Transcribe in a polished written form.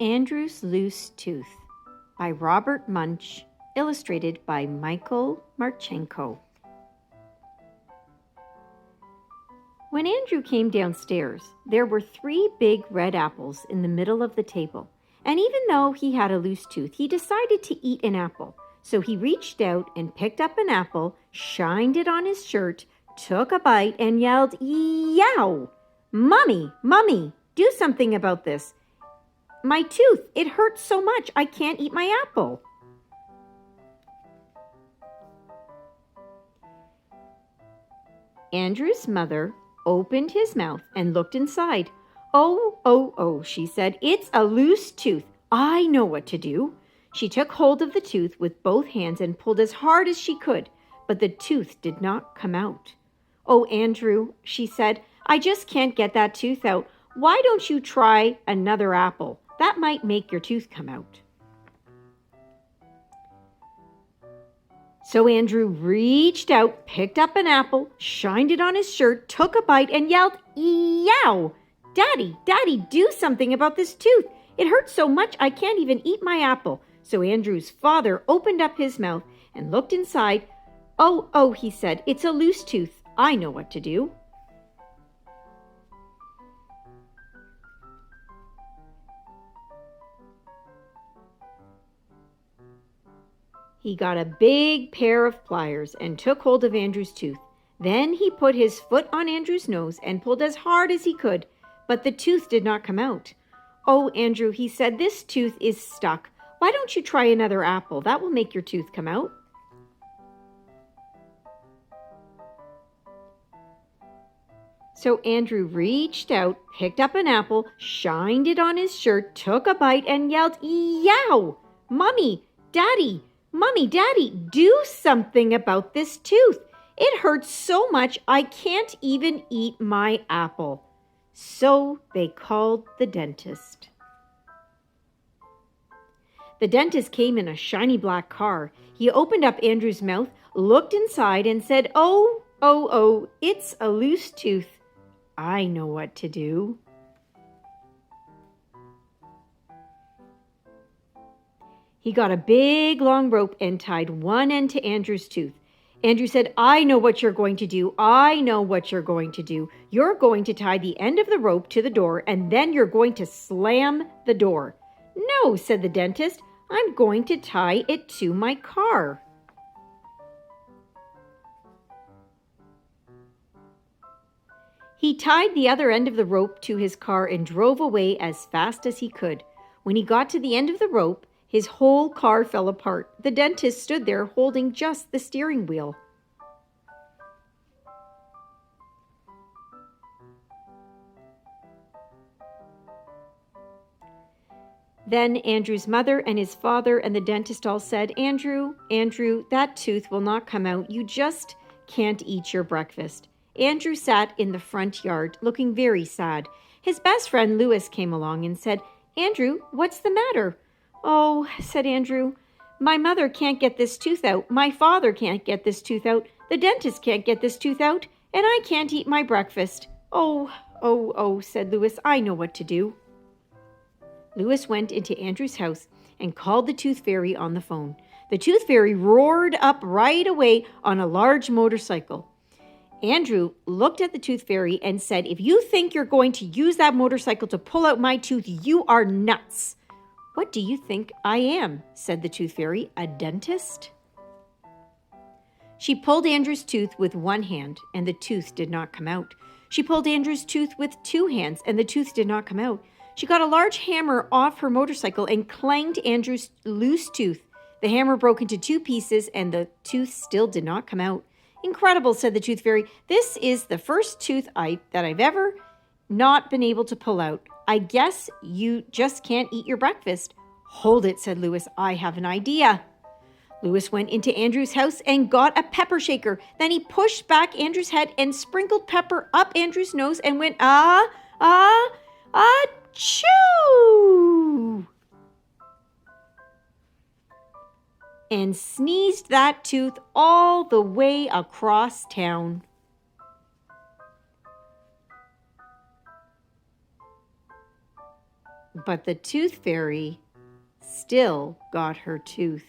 Andrew's Loose Tooth by Robert Munch, illustrated by Martchenko. When Andrew came downstairs, there were 3 big red apples in the middle of the table, and even though he had a loose tooth, he decided to eat an apple. So he reached out and picked up an apple, shined it on his shirt, took a bite, and yelled, "Yow! Mommy, Mommy, do something about this. My tooth, it hurts so much I can't eat my apple." Andrew's mother opened his mouth and looked inside. Oh, she said, "it's a loose tooth. I know what to do." She took hold of the tooth with both hands and pulled as hard as she could, but the tooth did not come out. "Oh, Andrew," she said, "I just can't get that tooth out. Why don't you try another apple? That might make your tooth come out." So Andrew reached out, picked up an apple, shined it on his shirt, took a bite, and yelled, "Yow! Daddy, do something about this tooth. It hurts so much I can't even eat my apple." So Andrew's father opened up his mouth and looked inside. Oh, he said, "it's a loose tooth. I know what to do." He got a big pair of pliers and took hold of Andrew's tooth. Then he put his foot on Andrew's nose and pulled as hard as he could, but the tooth did not come out. "Oh, Andrew," he said, "this tooth is stuck. Why don't you try another apple? That will make your tooth come out." So Andrew reached out, picked up an apple, shined it on his shirt, took a bite, and yelled, "Yow! Mommy, Daddy, do something about this tooth. It hurts so much I can't even eat my apple." So they called the dentist. The dentist came in a shiny black car. He opened up Andrew's mouth, looked inside, and said, Oh, it's a loose tooth. I know what to do." He got a big long rope and tied one end to Andrew's tooth. Andrew said, "I know what you're going to do. You're going to tie the end of the rope to the door, and then you're going to slam the door." "No," said the dentist, "I'm going to tie it to my car." He tied the other end of the rope to his car and drove away as fast as he could. When he got to the end of the rope, his whole car fell apart. The dentist stood there holding just the steering wheel. Then Andrew's mother and his father and the dentist all said, Andrew, that tooth will not come out. You just can't eat your breakfast." Andrew sat in the front yard, looking very sad. His best friend Louis came along and said, "Andrew, what's the matter?" "Oh," said Andrew, "my mother can't get this tooth out. My father can't get this tooth out. The dentist can't get this tooth out. And I can't eat my breakfast." Oh, said Louis, "I know what to do." Louis went into Andrew's house and called the tooth fairy on the phone. The tooth fairy roared up right away on a large motorcycle. Andrew looked at the tooth fairy and said, "If you think you're going to use that motorcycle to pull out my tooth, you are nuts." "What do you think I am?" said the tooth fairy. "A dentist?" She pulled Andrew's tooth with one hand, and the tooth did not come out. She pulled Andrew's tooth with 2 hands, and the tooth did not come out. She got a large hammer off her motorcycle and clanged Andrew's loose tooth. The hammer broke into 2 pieces, and the tooth still did not come out. "Incredible," said the tooth fairy. "This is the first tooth that I've ever not been able to pull out. I guess you just can't eat your breakfast." "Hold it," said Louis. "I have an idea." Louis went into Andrew's house and got a pepper shaker. Then he pushed back Andrew's head and sprinkled pepper up Andrew's nose and went, achoo! And sneezed that tooth all the way across town. But the tooth fairy still got her tooth.